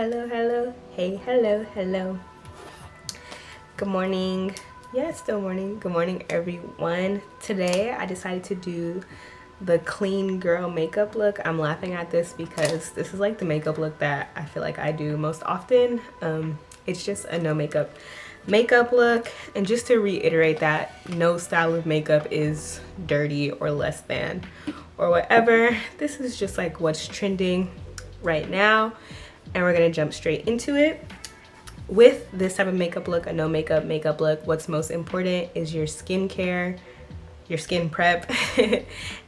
Hello, hey, hello. Good morning. Yeah, it's still morning. Good morning, everyone. Today, I decided to do the clean girl makeup look. I'm laughing at this because this is like the makeup look that I feel like I do most often. It's just a no makeup look. And just to reiterate that no style of makeup is dirty or less than or whatever. This is just like what's trending right now. And we're gonna jump straight into it. With this type of makeup look, a no makeup look, what's most important is your skincare, your skin prep,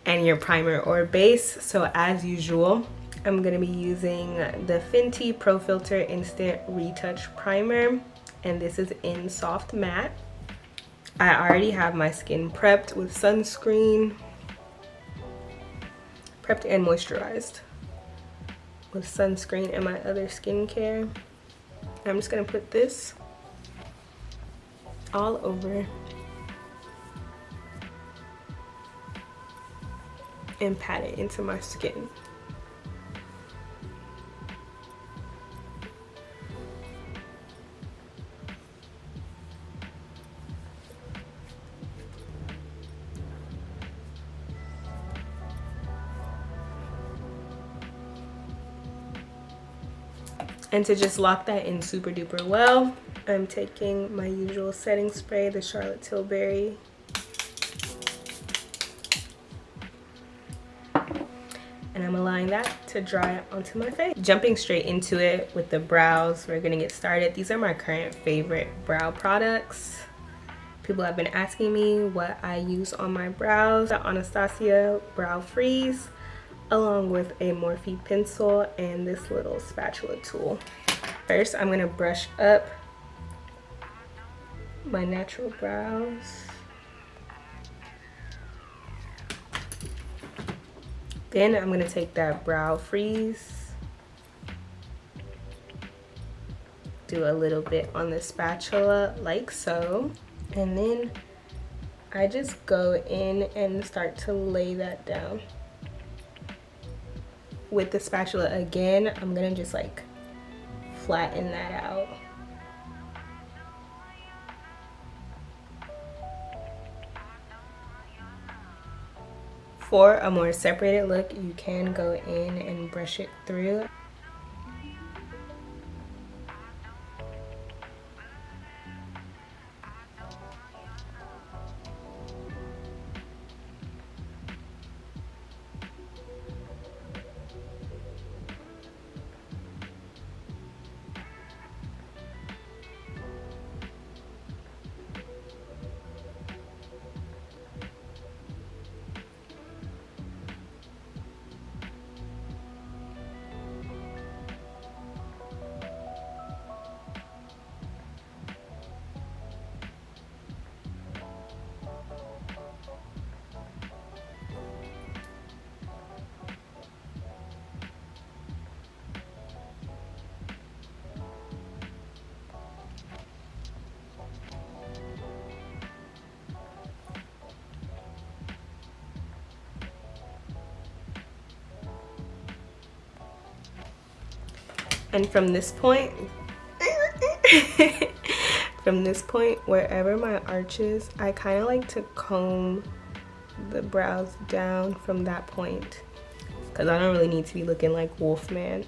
and your primer or base. So as usual, I'm gonna be using the Fenty Pro Filter Instant Retouch Primer, and this is in Soft Matte. I already have my skin prepped with sunscreen, prepped and moisturized with sunscreen and my other skincare. I'm just gonna put this all over and pat it into my skin. And to just lock that in super duper well, I'm taking my usual setting spray, the Charlotte Tilbury. And I'm allowing that to dry onto my face. Jumping straight into it with the brows, we're gonna get started. These are my current favorite brow products. People have been asking me what I use on my brows. The Anastasia Brow Freeze, along with a Morphe pencil and this little spatula tool. First, I'm gonna brush up my natural brows. Then I'm gonna take that Brow Freeze, do a little bit on the spatula like so, and then I just go in and start to lay that down. With the spatula again, I'm gonna just like flatten that out. For a more separated look, you can go in and brush it through. And from this point, wherever my arch is, I kind of like to comb the brows down from that point, because I don't really need to be looking like Wolfman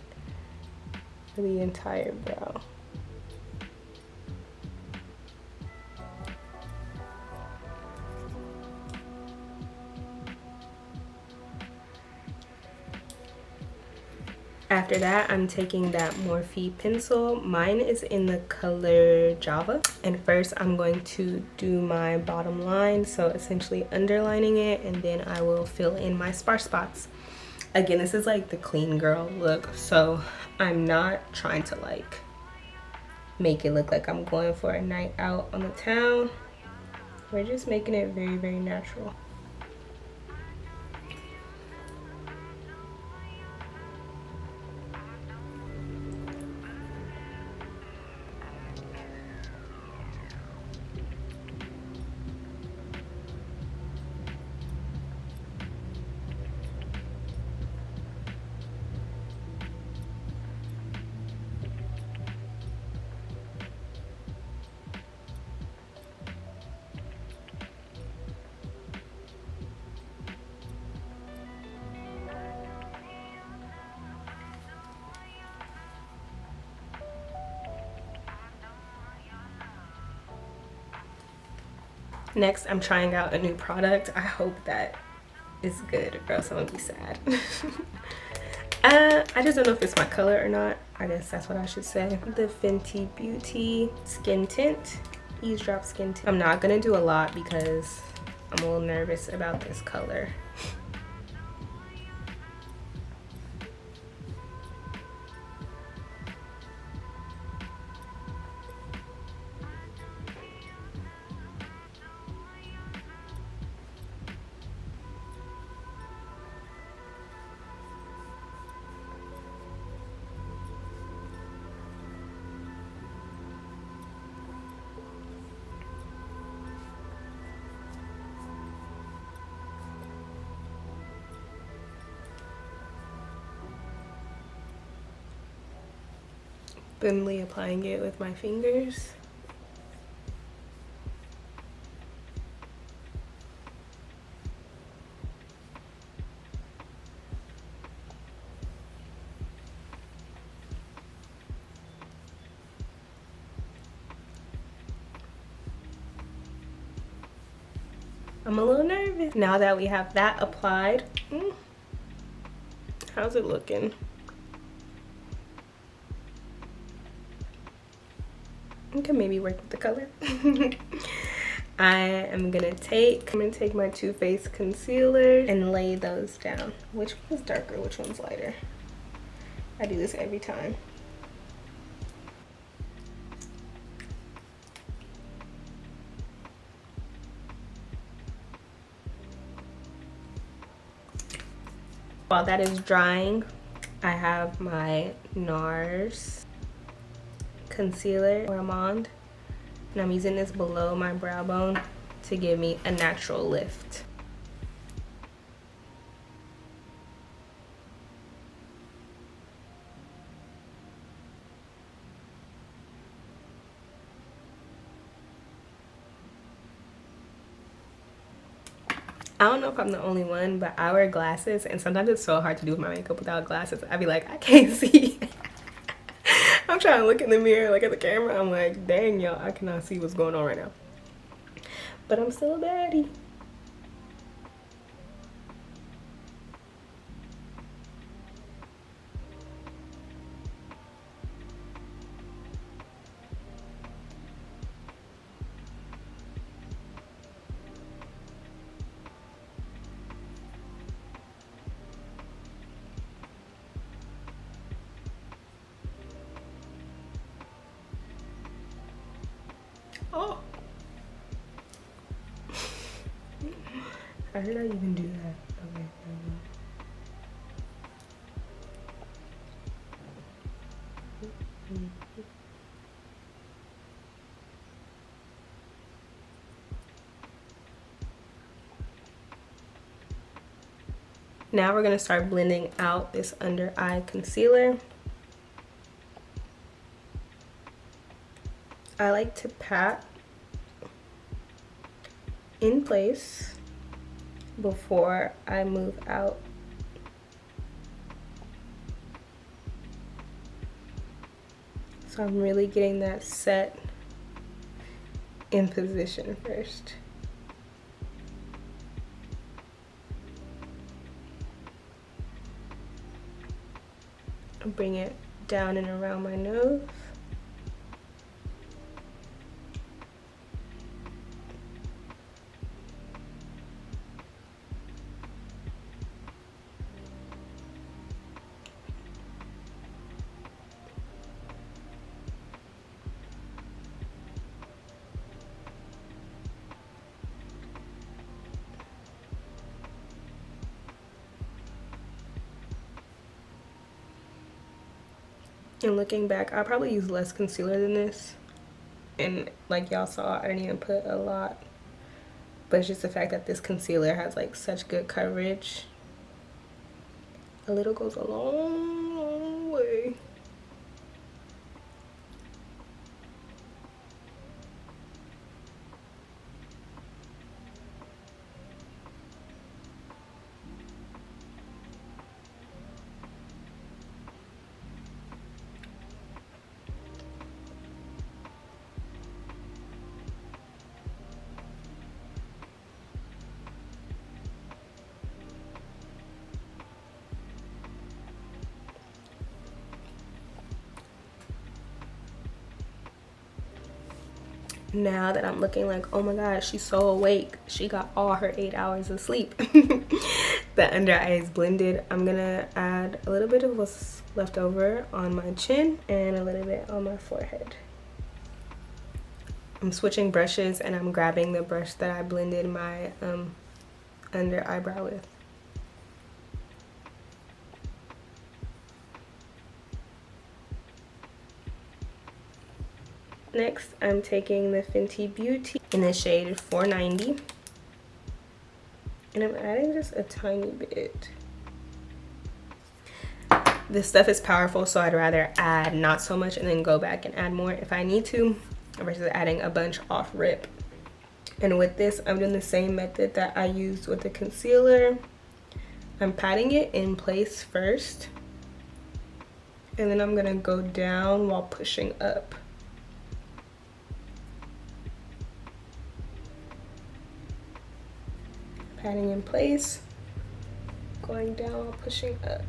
for the entire brow. After that, I'm taking that Morphe pencil. Mine is in the color Java. And first, I'm going to do my bottom line. So essentially underlining it, and then I will fill in my sparse spots. Again, this is like the clean girl look. So I'm not trying to like make it look like I'm going for a night out on the town. We're just making it very, very natural. Next, I'm trying out a new product. I hope that it's good or else I'm gonna be sad. I just don't know if it's my color or not. I guess that's what I should say. The Fenty Beauty Skin Tint, Eavesdrop Skin Tint. I'm not gonna do a lot because I'm a little nervous about this color. Thinly applying it with my fingers. I'm a little nervous. Now that we have that applied, how's it looking? I can maybe work with the color. I'm gonna take my Too Faced concealer and lay those down. Which one's darker, which one's lighter? I do this every time. While that is drying, I have my NARS concealer Ormond, and I'm using this below my brow bone to give me a natural lift. I don't know if I'm the only one, but I wear glasses and sometimes it's so hard to do my makeup without glasses. I'd be like, I can't see. I'm trying to look in the mirror, like at the camera. I'm like, dang, y'all, I cannot see what's going on right now. But I'm still a baddie. Oh. How did I even do that? Okay. Now we're gonna start blending out this under eye concealer. I like to pat in place before I move out. So I'm really getting that set in position first. Bring it down and around my nose. And looking back, I probably used less concealer than this. And like y'all saw, I didn't even put a lot. But it's just the fact that this concealer has like such good coverage. A little goes a long, long way. Now that I'm looking like, oh my gosh, she's so awake, she got all her 8 hours of sleep. The under eye is blended. I'm gonna add a little bit of what's left over on my chin and a little bit on my forehead. I'm switching brushes and I'm grabbing the brush that I blended my under eyebrow with. Next, I'm taking the Fenty Beauty in the shade 490. And I'm adding just a tiny bit. This stuff is powerful, so I'd rather add not so much and then go back and add more if I need to, versus adding a bunch off rip. And with this, I'm doing the same method that I used with the concealer. I'm patting it in place first, and then I'm gonna go down while pushing up. Patting in place, going down while pushing up.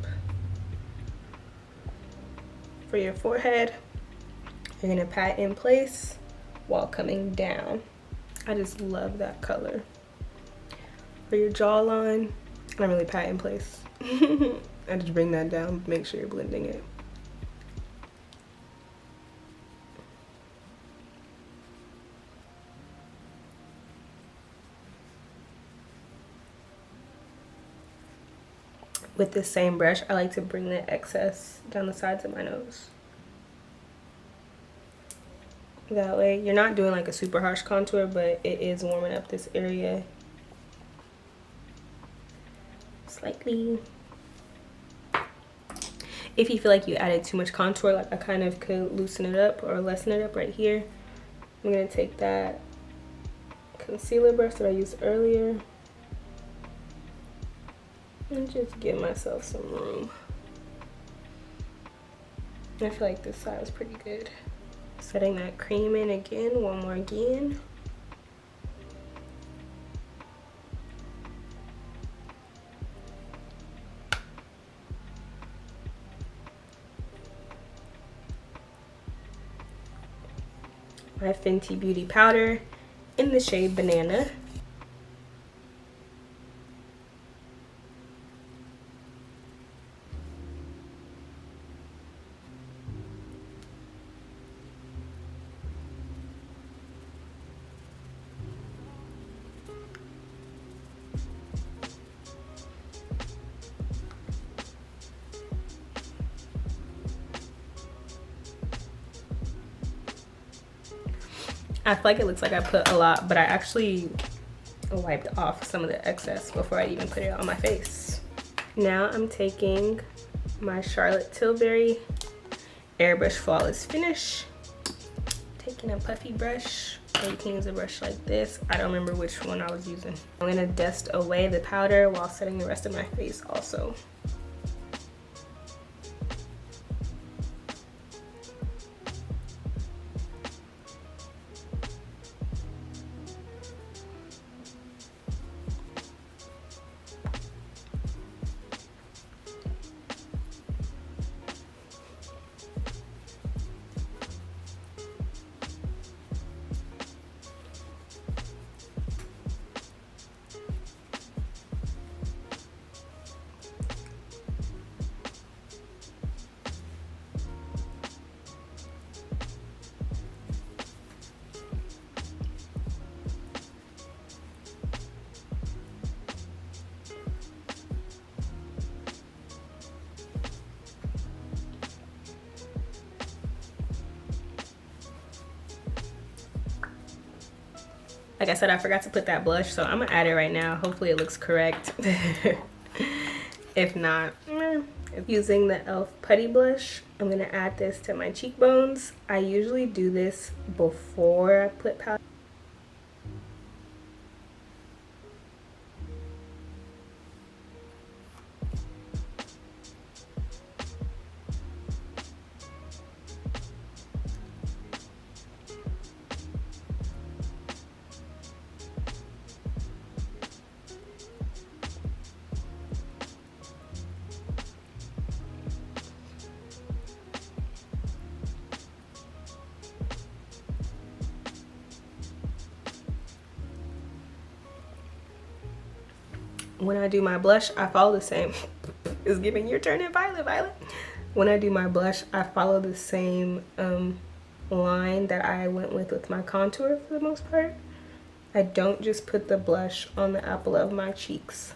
For your forehead, you're gonna pat in place while coming down. I just love that color. For your jawline, I don't really pat in place. I just bring that down, make sure you're blending it. With this same brush, I like to bring the excess down the sides of my nose. That way, you're not doing like a super harsh contour, but it is warming up this area slightly. If you feel like you added too much contour, like I kind of could loosen it up or lessen it up right here. I'm gonna take that concealer brush that I used earlier and just give myself some room. I feel like this side was pretty good. Setting that cream in again, one more again. My Fenty Beauty powder in the shade Banana. I feel like it looks like I put a lot, but I actually wiped off some of the excess before I even put it on my face. Now I'm taking my Charlotte Tilbury Airbrush Flawless Finish. Taking a puffy brush, or you can use a brush like this. I don't remember which one I was using. I'm gonna dust away the powder while setting the rest of my face also. Like I said, I forgot to put that blush, so I'm gonna add it right now. Hopefully it looks correct. If not, using the e.l.f. Putty Blush, I'm gonna add this to my cheekbones. I usually do this before I put powder. when I do my blush, I follow the same. It's giving your turn in Violet, Violet. When I do my blush, I follow the same line that I went with my contour for the most part. I don't just put the blush on the apple of my cheeks.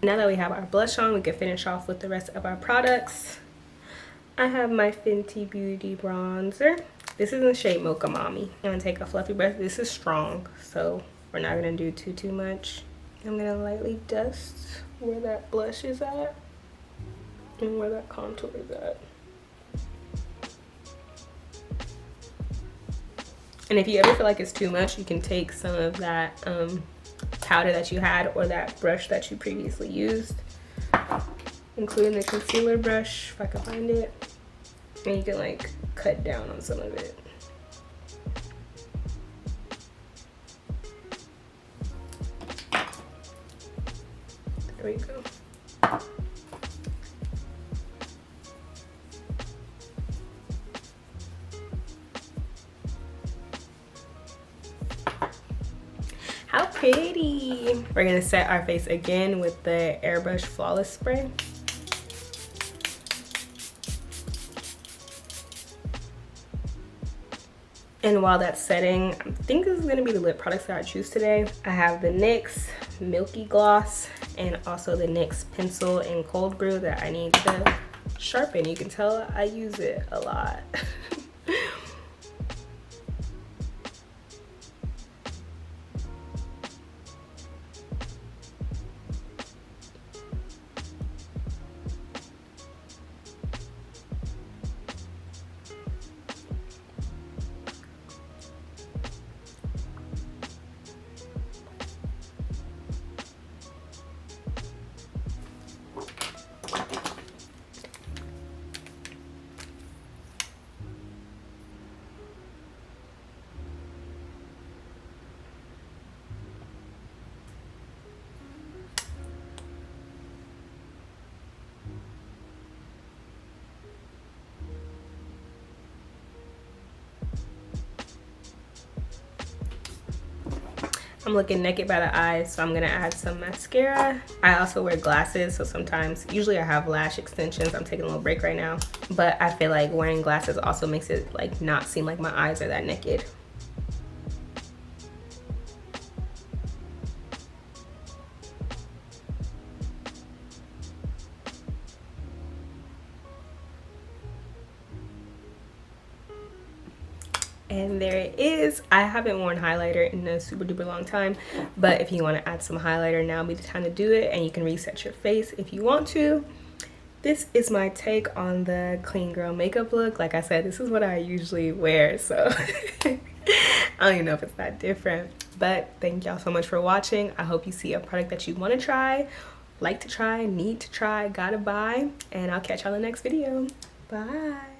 Now that we have our blush on, we can finish off with the rest of our products. I have my Fenty Beauty bronzer. This is in the shade Mocha Mommy. I'm gonna take a fluffy brush. This is strong, so we're not gonna do too much. I'm gonna lightly dust where that blush is at and where that contour is at. And if you ever feel like it's too much, you can take some of that powder that you had or that brush that you previously used, including the concealer brush, if I can find it, and you can like cut down on some of it. There we go. How pretty! We're gonna set our face again with the Airbrush Flawless Spray. And while that's setting, I think this is gonna be the lip products that I choose today. I have the NYX Milky Gloss and also the NYX Pencil in Cold Brew that I need to sharpen. You can tell I use it a lot. I'm looking naked by the eyes, so I'm gonna add some mascara. I also wear glasses, so sometimes, usually I have lash extensions. I'm taking a little break right now, but I feel like wearing glasses also makes it like not seem like my eyes are that naked. And there it is. I haven't worn highlighter in a super duper long time, but if you want to add some highlighter, now would be the time to do it, and you can reset your face if you want to. This is my take on the clean girl makeup look. Like I said, this is what I usually wear, so I don't even know if it's that different. But thank y'all so much for watching. I hope you see a product that you want to try, like to try, need to try, gotta buy, and I'll catch y'all in the next video. Bye.